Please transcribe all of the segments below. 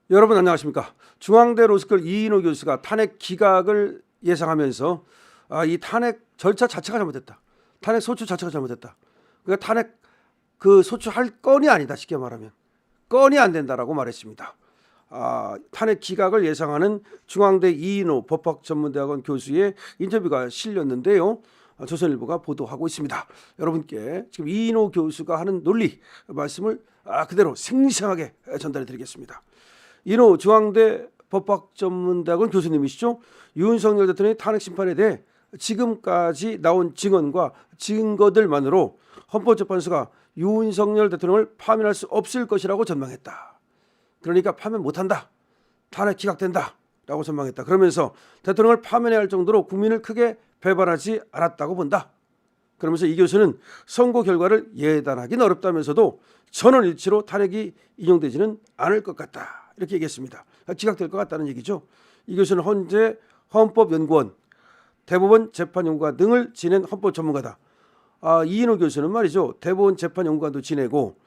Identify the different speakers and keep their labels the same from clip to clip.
Speaker 1: 여러분 안녕하십니까? 중앙대 로스쿨 이인호 교수가 탄핵 기각을 예상하면서 이 탄핵 절차 자체가 잘못됐다. 탄핵 소추 자체가 잘못됐다. 그러니까 탄핵 소추할 건이 아니다. 쉽게 말하면 건이 안 된다라고 말했습니다. 탄핵 기각을 예상하는 중앙대 이인호 법학전문대학원 교수의 인터뷰가 실렸는데요. 조선일보가 보도하고 있습니다. 여러분께 지금 이인호 교수가 하는 논리 말씀을 그대로 생생하게 전달해 드리겠습니다. 이인호 중앙대 법학전문대학원 교수님이시죠. 윤석열 대통령의 탄핵 심판에 대해 지금까지 나온 증언과 증거들만으로 헌법재판소가 윤석열 대통령을 파면할 수 없을 것이라고 전망했다. 그러니까 파면 못한다. 탄핵 기각된다. 라고 전망했다. 그러면서 대통령을 파면해야 할 정도로 국민을 크게 배반하지 않았다고 본다. 그러면서 이 교수는 선거 결과를 예단하기는 어렵다면서도 전원일치로 탄핵이 인용되지는 않을 것 같다. 이렇게 얘기했습니다. 기각될 것 같다는 얘기죠. 이 교수는 현재 헌법연구원, 대법원 재판연구관 등을 지낸 헌법 전문가다. 이인호 교수는 말이죠. 대법원 재판연구관도 지내고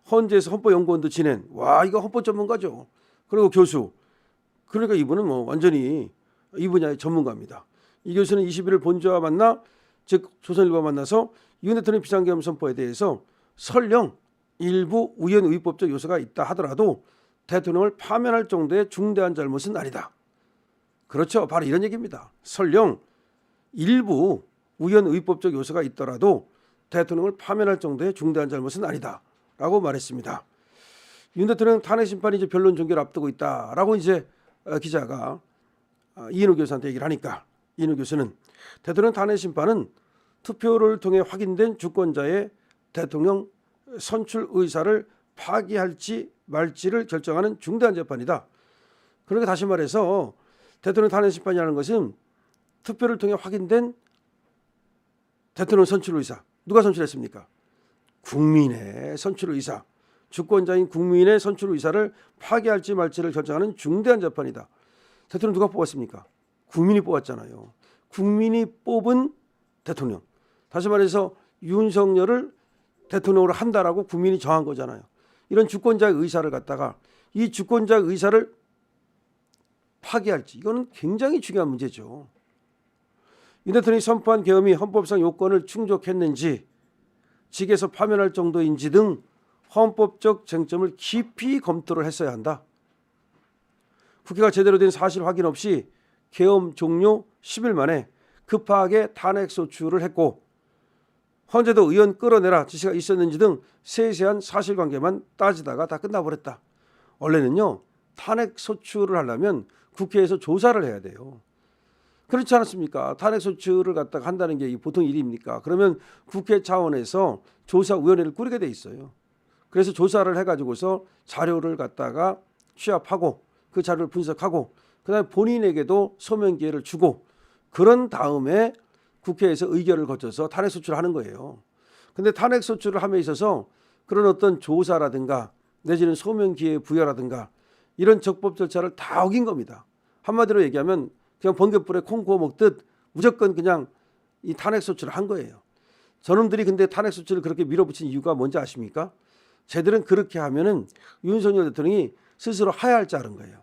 Speaker 1: 헌재에서 헌법연구원도 지낸 이거 헌법 전문가죠. 그리고 교수. 그러니까 이분은 완전히 이 분야의 전문가입니다. 이 교수는 21일 본주와 만나 즉 조선일보와 만나서 윤 대통령 비상계엄 선포에 대해서 설령 일부 우연의법적 요소가 있다 하더라도 대통령을 파면할 정도의 중대한 잘못은 아니다. 그렇죠. 바로 이런 얘기입니다. 설령 일부 우연의법적 요소가 있더라도 대통령을 파면할 정도의 중대한 잘못은 아니다. 라고 말했습니다. 윤 대통령 탄핵 심판이 이제 변론 종결을 앞두고 있다라고 이제 기자가 이인호 교수한테 얘기를 하니까 이인호 교수는 대통령 탄핵 심판은 투표를 통해 확인된 주권자의 대통령 선출 의사를 파기할지 말지를 결정하는 중대한 재판이다. 그러니까 다시 말해서 대통령 탄핵 심판이라는 것은 투표를 통해 확인된 대통령 선출 의사. 누가 선출했습니까? 국민의 선출 의사. 주권자인 국민의 선출 의사를 파기할지 말지를 결정하는 중대한 재판이다. 대통령 누가 뽑았습니까? 국민이 뽑았잖아요. 국민이 뽑은 대통령. 다시 말해서 윤석열을 대통령으로 한다라고 국민이 정한 거잖아요. 이런 주권자의 의사를 갖다가 이 주권자의 의사를 파기할지 이거는 굉장히 중요한 문제죠. 윤 대통령이 선포한 계엄이 헌법상 요건을 충족했는지 직에서 파면할 정도인지 등 헌법적 쟁점을 깊이 검토를 했어야 한다. 국회가 제대로 된 사실 확인 없이 계엄 종료 10일 만에 급하게 탄핵 소추를 했고 헌재도 의원 끌어내라 지시가 있었는지 등 세세한 사실관계만 따지다가 다 끝나버렸다. 원래는요. 탄핵 소추를 하려면 국회에서 조사를 해야 돼요. 그렇지 않았습니까? 탄핵 소추를 갖다가 한다는 게 보통 일입니까? 그러면 국회 차원에서 조사위원회를 꾸리게 돼 있어요. 그래서 조사를 해가지고서 자료를 갖다가 취합하고 그 자료를 분석하고 그다음에 본인에게도 소명 기회를 주고 그런 다음에 국회에서 의결을 거쳐서 탄핵 소추를 하는 거예요. 근데 탄핵 소추를 함에 있어서 그런 어떤 조사라든가 내지는 소명 기회 부여라든가 이런 적법 절차를 다 어긴 겁니다. 한마디로 얘기하면 그냥 번갯불에 콩 구워 먹듯 무조건 그냥 이 탄핵 소추를 한 거예요. 저놈들이 근데 탄핵 소추를 그렇게 밀어붙인 이유가 뭔지 아십니까? 쟤들은 그렇게 하면은 윤석열 대통령이 스스로 하야할 줄 아는 거예요.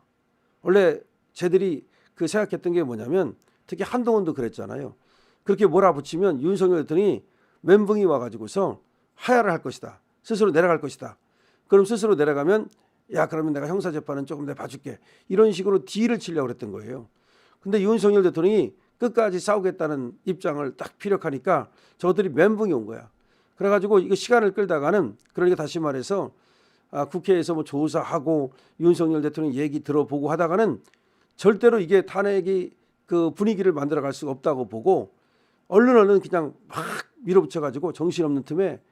Speaker 1: 원래 쟤들이 생각했던 게 뭐냐면 특히 한동훈도 그랬잖아요. 그렇게 몰아붙이면 윤석열 대통령이 멘붕이 와가지고서 하야를 할 것이다. 스스로 내려갈 것이다. 그럼 스스로 내려가면 그러면 내가 형사재판은 조금 내가 봐줄게. 이런 식으로 딜을 치려고 그랬던 거예요. 근데 윤석열 대통령이 끝까지 싸우겠다는 입장을 딱 피력하니까 저들이 멘붕이 온 거야. 그래가지고 이거 시간을 끌다가는 그러니까 다시 말해서 국회에서 조사하고 윤석열 대통령 얘기 들어보고 하다가는 절대로 이게 탄핵이 분위기를 만들어갈 수가 없다고 보고 얼른 그냥 막 밀어붙여가지고 정신없는 틈에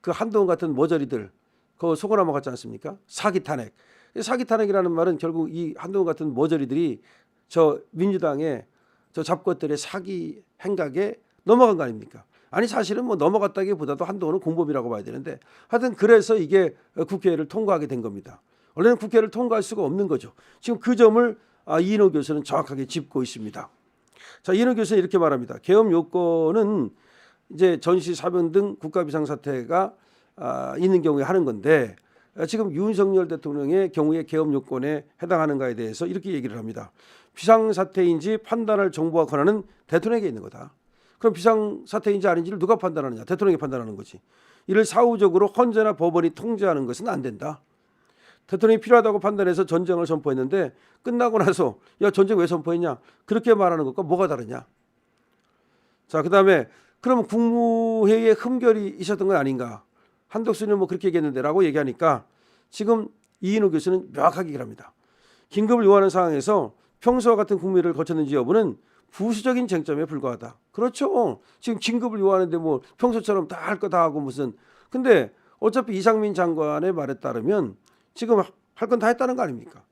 Speaker 1: 한동훈 같은 머저리들 그거 속어 넘어갔지 않습니까? 사기 탄핵. 사기 탄핵이라는 말은 결국 이 한동훈 같은 머저리들이 저 민주당의 저 잡것들의 사기 행각에 넘어간 거 아닙니까? 아니 사실은 넘어갔다기보다도 한동훈은 공범이라고 봐야 되는데 하여튼 그래서 이게 국회를 통과하게 된 겁니다. 원래는 국회를 통과할 수가 없는 거죠. 지금 그 점을 이인호 교수는 정확하게 짚고 있습니다. 자, 이인호 교수는 이렇게 말합니다. 계엄 요건은 이제 전시 사변 등 국가 비상사태가 있는 경우에 하는 건데 지금 윤석열 대통령의 경우에 계엄 요건에 해당하는가에 대해서 이렇게 얘기를 합니다. 비상사태인지 판단할 정보와 권한은 대통령에게 있는 거다. 그럼 비상사태인지 아닌지를 누가 판단하느냐? 대통령이 판단하는 거지. 이를 사후적으로 헌재나 법원이 통제하는 것은 안 된다. 대통령이 필요하다고 판단해서 전쟁을 선포했는데 끝나고 나서 야 전쟁 왜 선포했냐? 그렇게 말하는 것과 뭐가 다르냐? 자, 그다음에 그러면 국무회의에 흠결이 있었던 건 아닌가? 한덕수는 뭐 그렇게 얘기했는데 라고 얘기하니까 지금 이인호 교수는 명확하게 얘기합니다. 긴급을 요하는 상황에서 평소와 같은 국무회의를 거쳤는지 여부는 부수적인 쟁점에 불과하다. 그렇죠. 지금 긴급을 요하는데 뭐 평소처럼 다 할 거 다 하고 무슨. 근데 어차피 이상민 장관의 말에 따르면 지금 할 건 다 했다는 거 아닙니까?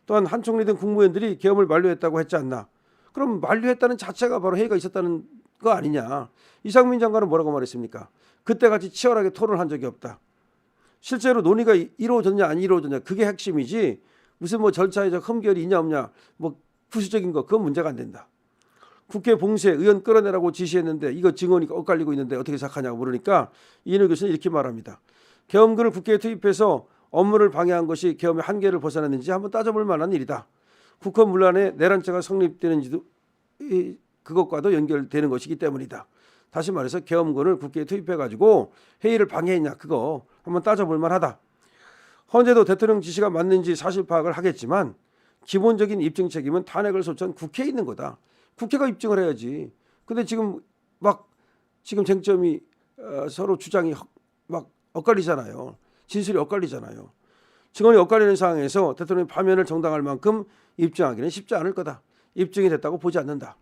Speaker 1: 또한 한 총리 등 국무위원들이 계엄을 만료했다고 했지 않나. 그럼 만료했다는 자체가 바로 회의가 있었다는 거 아니냐. 이상민 장관은 뭐라고 말했습니까? 그때같이 치열하게 토론한 적이 없다. 실제로 논의가 이루어졌냐 안 이루어졌냐 그게 핵심이지 무슨 뭐 절차에적 흠결이 있냐 없냐 뭐 부수적인 거 그건 문제가 안 된다. 국회 봉쇄 의원 끌어내라고 지시했는데 이거 증언이 엇갈리고 있는데 어떻게 생각하냐고 물으니까 이인호 교수는 이렇게 말합니다. 계엄군을 국회에 투입해서 업무를 방해한 것이 계엄의 한계를 벗어났는지 한번 따져볼 만한 일이다. 국헌 문란에 내란죄가 성립되는지도 그것과도 연결되는 것이기 때문이다. 다시 말해서 계엄군을 국회에 투입해가지고 회의를 방해했냐 그거 한번 따져볼 만하다. 헌재도 대통령 지시가 맞는지 사실 파악을 하겠지만 기본적인 입증 책임은 탄핵을 소추한 국회에 있는 거다. 국회가 입증을 해야지. 근데 지금 막 지금 쟁점이 서로 주장이 막 엇갈리잖아요. 진술이 엇갈리잖아요. 증언이 엇갈리는 상황에서 대통령이 파면을 정당할 만큼 입증하기는 쉽지 않을 거다. 입증이 됐다고 보지 않는다.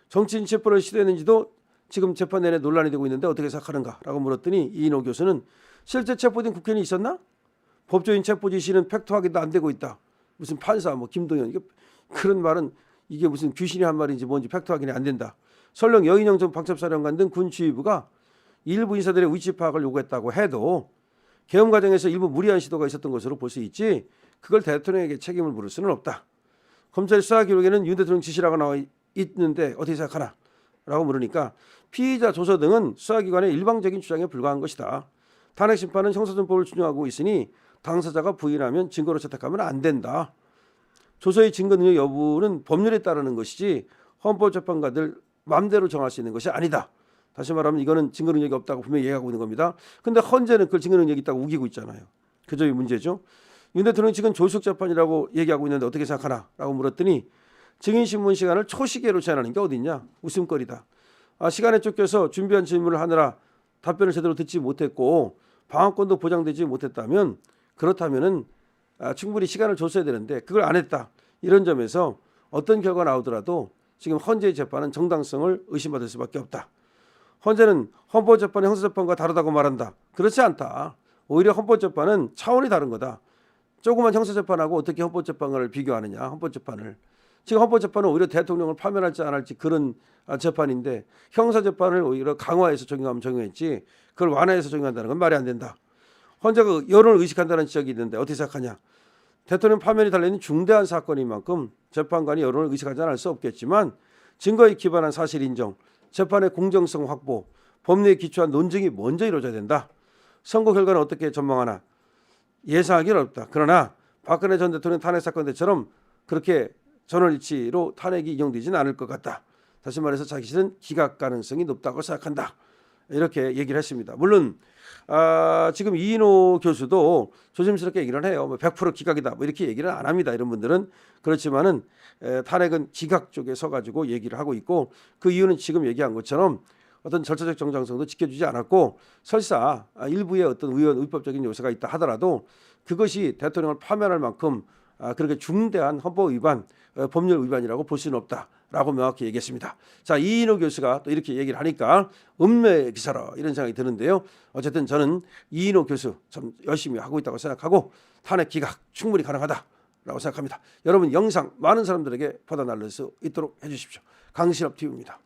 Speaker 1: 정치인 체포를 시도했는지도 지금 재판 내내 논란이 되고 있는데 어떻게 생각하는가라고 물었더니 이인호 교수는 실제 체포된 국회의원이 있었나? 법조인 체포 지시는 팩트 확인도 안 되고 있다. 무슨 판사 뭐 김동연 그런 말은 이게 무슨 귀신이 한 말인지 뭔지 팩트 확인이 안 된다. 설령 여인영 전 방첩사령관 등 군 지휘부가 일부 인사들의 위치 파악을 요구했다고 해도 계엄 과정에서 일부 무리한 시도가 있었던 것으로 볼 수 있지 그걸 대통령에게 책임을 물을 수는 없다. 검찰 수사 기록에는 윤 대통령 지시라고 나와 있는데 어떻게 생각하나? 라고 물으니까 피의자 조서 등은 수사기관의 일방적인 주장에 불과한 것이다. 탄핵 심판은 형사소송법을 준용하고 있으니 당사자가 부인하면 증거로 채택하면 안 된다. 조서의 증거 능력 여부는 법률에 따르는 것이지 헌법재판관들 마음대로 정할 수 있는 것이 아니다. 다시 말하면 이거는 증거 능력이 없다고 분명히 얘기하고 있는 겁니다. 근데 헌재는 그걸 증거 능력이 있다고 우기고 있잖아요. 그 점이 문제죠. 윤 대통령이 지금 조속 재판이라고 얘기하고 있는데 어떻게 생각하나? 라고 물었더니 증인신문 시간을 초시계로 제한하는 게 어딨냐? 웃음거리다. 시간에 쫓겨서 준비한 질문을 하느라 답변을 제대로 듣지 못했고 방어권도 보장되지 못했다면 그렇다면은 충분히 시간을 줬어야 되는데 그걸 안 했다. 이런 점에서 어떤 결과 나오더라도 지금 헌재의 재판은 정당성을 의심받을 수밖에 없다. 헌재는 헌법재판이 형사재판과 다르다고 말한다. 그렇지 않다. 오히려 헌법재판은 차원이 다른 거다. 조그만 형사재판하고 어떻게 헌법재판을 비교하느냐. 헌법재판을. 지금 헌법재판은 오히려 대통령을 파면할지 안 할지 그런 재판인데 형사재판을 오히려 강화해서 적용하면 적용했지 그걸 완화해서 적용한다는 건 말이 안 된다. 헌재가 여론을 의식한다는 지적이 있는데 어떻게 생각하냐. 대통령 파면이 달려있는 중대한 사건인 만큼 재판관이 여론을 의식하지 않을 수 없겠지만 증거에 기반한 사실 인정, 재판의 공정성 확보, 법리에 기초한 논증이 먼저 이루어져야 된다. 선거 결과는 어떻게 전망하나 예상하기는 어렵다. 그러나 박근혜 전 대통령 탄핵 사건 때처럼 그렇게 전원일치로 탄핵이 인용되지는 않을 것 같다. 다시 말해서 자기실은 기각 가능성이 높다고 생각한다. 이렇게 얘기를 했습니다. 물론 지금 이인호 교수도 조심스럽게 얘기를 해요. 100% 기각이다. 뭐 이렇게 얘기를 안 합니다. 이런 분들은. 그렇지만은 탄핵은 기각 쪽에 서가지고 얘기를 하고 있고 그 이유는 지금 얘기한 것처럼 어떤 절차적 정당성도 지켜주지 않았고 설사 일부의 어떤 의법적인 요소가 있다 하더라도 그것이 대통령을 파면할 만큼 그렇게 중대한 헌법 위반, 법률 위반이라고 볼 수는 없다라고 명확히 얘기했습니다. 자, 이인호 교수가 또 이렇게 얘기를 하니까 음매 기사라 이런 생각이 드는데요. 어쨌든 저는 이인호 교수 참 열심히 하고 있다고 생각하고 탄핵 기각 충분히 가능하다라고 생각합니다. 여러분 영상 많은 사람들에게 퍼다 날릴 수 있도록 해주십시오. 강신업 TV입니다.